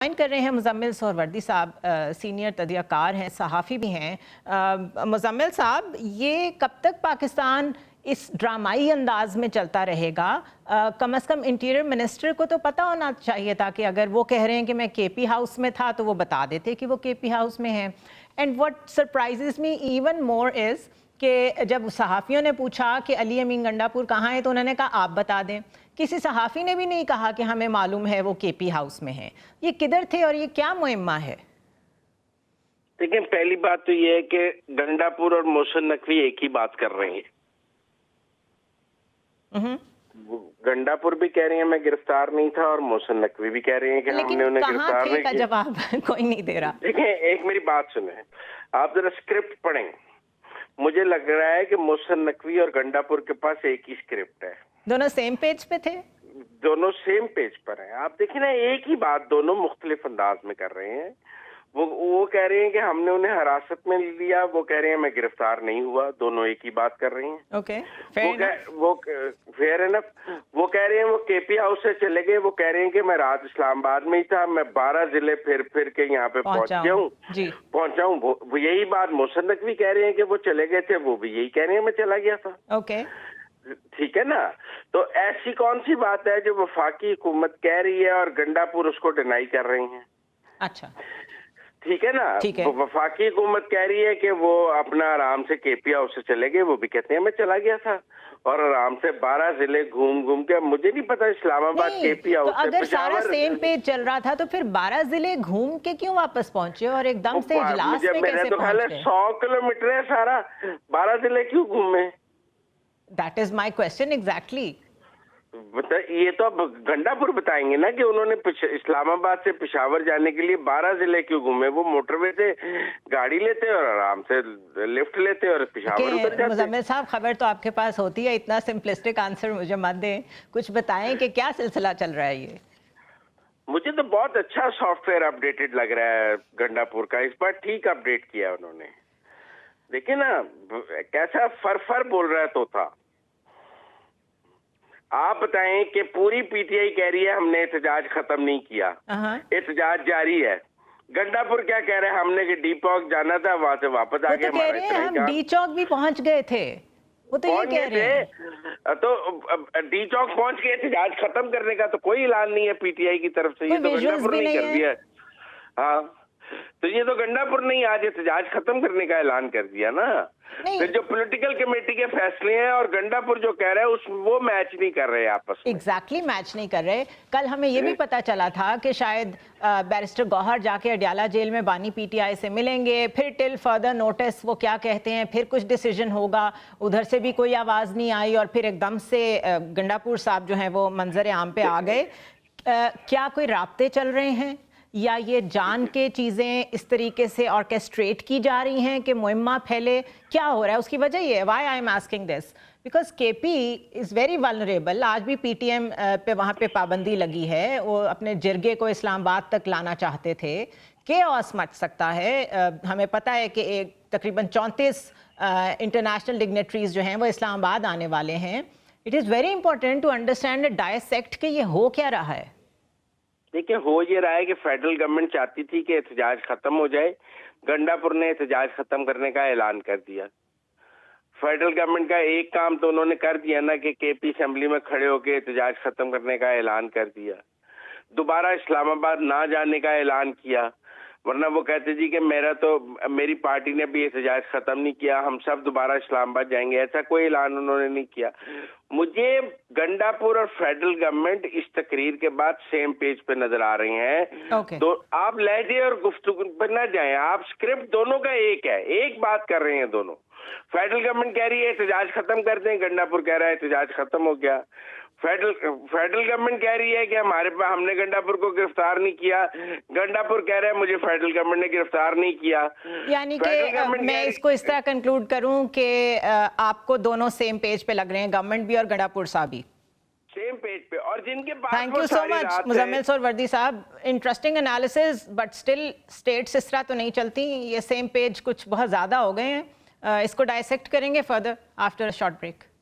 Join कर रहे हैं मुजम्मिल सोहरवर्दी साहब, सीनियर तदीया कार हैं, सहाफ़ी भी हैं। मुजम्मिल साहब, ये कब तक पाकिस्तान इस ड्रामाई अंदाज में चलता रहेगा? कम अज़ कम इंटीरियर मिनिस्टर को तो पता होना चाहिए था कि अगर वो कह रहे हैं कि मैं केपी हाउस में था तो वो बता देते कि वो केपी हाउस में हैं। And what surprises me even more is कि जब सहाफ़ियों ने पूछा कि अली अमीन गंडापुर कहाँ है तो उन्होंने कहा आप बता दें। किसी सहाफ़ी ने भी नहीं कहा कि हमें मालूम है वो केपी हाउस में है। ये किधर थे और ये क्या मुहिम्मा है? देखिए, पहली बात तो ये है कि गंडापुर और मोहसिन नकवी एक ही बात कर रहे हैं। गंडापुर भी कह रही है मैं गिरफ्तार नहीं था और मोहसिन नकवी भी कह रहे हैं कि हमने उन्हें गिरफ्तार नहीं किया। जवाब कोई नहीं दे रहा। देखिए, एक मेरी बात सुने, आप जरा स्क्रिप्ट पढ़ें। मुझे लग रहा है कि मोहसिन नकवी और गंडापुर के पास एक ही स्क्रिप्ट है। दोनों सेम पेज पे थे, दोनों सेम पेज पर हैं। आप देखिए ना, एक ही बात दोनों मुख्तलिफ अंदाज में कर रहे हैं। वो कह रहे हैं कि हमने उन्हें हिरासत में लिया, वो कह रहे हैं मैं गिरफ्तार नहीं हुआ। दोनों एक ही बात कर रही हैं। ओके, वो फेयर है ना। वो कह रहे हैं वो केपी हाउस से चले गए, वो कह रहे हैं कि मैं रात इस्लामाबाद में ही था, मैं 12 जिले फिर के यहाँ पे पहुंचा हूँ। वो यही बात मोहसिन नकवी कह रहे हैं कि वो चले गए थे, वो भी यही कह रहे हैं मैं चला गया था। ओके, ठीक है ना। तो ऐसी कौन सी बात है जो वफाकी हुकूमत कह रही है और गंडापुर उसको डिनाई कर रही है? अच्छा, ठीक है ना। वफाकी हुकूमत कह रही है कि वो अपना आराम से केपी हाउस से चले गए, वो भी कहते हैं मैं चला गया था और आराम से 12 जिले घूम के, मुझे नहीं पता इस्लामाबाद केपी हाउस तो अगर सारा सेम पेज चल रहा था तो फिर 12 जिले घूम के क्यों वापस पहुंचे और एकदम से इजलास में कैसे पहुंच गए? 100 किलोमीटर है सारा, 12 जिले क्यों घूमे? That is my question exactly. ये तो अब गंडापुर बताएंगे ना कि उन्होंने इस्लामाबाद से पेशावर जाने के लिए 12 जिले क्यों घूमे। वो मोटरवे से गाड़ी लेते और आराम से लिफ्ट लेते और पेशावर उतर जाते। मुजम्मिल साहब, खबर तो आपके पास होती है, इतना सिंपलिस्टिक आंसर मुझे मत दें, कुछ बताएं कि क्या सिलसिला चल रहा है ये। मुझे तो बहुत अच्छा सॉफ्टवेयर अपडेटेड लग रहा है गंडापुर का, इस बार ठीक अपडेट किया उन्होंने। देखिए ना कैसा फर बोल रहा है तोता। आप बताएं कि पूरी पीटीआई कह रही है हमने एहतजाज खत्म नहीं किया, एहतजाज जारी है। गंडापुर क्या कह रहे हैं, हमने कि डी चौक जाना था, वहां से वापस आ गए। तो कह रहे हैं हम डी चौक भी पहुंच गए थे, वो तो ये कह रहे हैं। तो डी चौक पहुंच के एहतजाज खत्म करने का तो कोई ऐलान नहीं है पीटीआई की तरफ से। ये तो गंडापुर ने कर दिया। हाँ, तो ये तो गंडापुर ने आज एहतजाज खत्म करने का ऐलान कर दिया ना। फिर जो पॉलिटिकल कमेटी के फैसले हैं और गंडापुर जो कह रहा है वो मैच नहीं कर रहे आपस में। एग्जैक्टली मैच नहीं कर रहे। कल हमें ये भी पता चला था कि शायद बैरिस्टर गौहर जाके अडयाला जेल में बानी पीटीआई से मिलेंगे, फिर टिल फर्दर नोटिस वो क्या कहते हैं, फिर कुछ डिसीजन होगा। उधर से भी कोई आवाज़ नहीं आई और फिर एकदम से गंडापुर साहब जो हैं वो मंजर आम पे आ गए। क्या कोई राब्ते चल रहे हैं या ये जान के चीज़ें इस तरीके से ऑर्केस्ट्रेट की जा रही हैं कि मुहिम्मा फैले? क्या हो रहा है? उसकी वजह ये है, why I am asking this, because KP is very vulnerable. आज भी पीटीएम पे वहाँ पे पाबंदी लगी है, वो अपने जिरगे को इस्लामाबाद तक लाना चाहते थे। केओस मच सकता है। हमें पता है कि एक तकरीबन 34 इंटरनेशनल डिग्नेटरीज जो हैं वो इस्लामाबाद आने वाले हैं। It is very important to understand dissect कि ये हो क्या रहा है। देखिए, हो ये रहा है कि फेडरल गवर्नमेंट चाहती थी कि एहतजाज खत्म हो जाए। गंडापुर ने एहतजाज खत्म करने का ऐलान कर दिया। फेडरल गवर्नमेंट का एक काम तो उन्होंने कर दिया ना कि केपी असेंबली में खड़े होकर एहतजाज खत्म करने का ऐलान कर दिया। दोबारा इस्लामाबाद ना जाने का ऐलान किया, वरना वो कहते जी कि मेरी पार्टी ने भी एहतजाज खत्म नहीं किया, हम सब दोबारा इस्लामाबाद जाएंगे। ऐसा कोई ऐलान उन्होंने नहीं किया। मुझे गंडापुर और फेडरल गवर्नमेंट इस तकरीर के बाद सेम पेज पे नजर आ रही हैं। तो आप लहजे और गुफ्तगू पर ना जाएं, आप स्क्रिप्ट दोनों का एक है, एक बात कर रहे हैं दोनों। फेडरल गवर्नमेंट कह रही है एहतजाज खत्म कर दें, गंडापुर कह रहा है एहतजाज खत्म हो गया। फेडरल गवर्नमेंट कह रही है कि हमने गंडापुर को गिरफ्तार नहीं किया, गंडापुर कह रहा है मुझे फेडरल गवर्नमेंट ने गिरफ्तार नहीं किया। यानी कि मैं इसको इस तरह कंक्लूड करूं कि आपको दोनों सेम पेज पे लग रहे हैं, गवर्नमेंट भी और गंडापुर साहब भी सेम पेज पे, और जिनके पास thank you so much Muzammil Suhrawardy sahab. Interesting analysis, but still states इस तरह तो नहीं चलती। ये सेम पेज कुछ बहुत ज़्यादा हो गए हैं। इसको डायसेक्ट करेंगे further after a short break.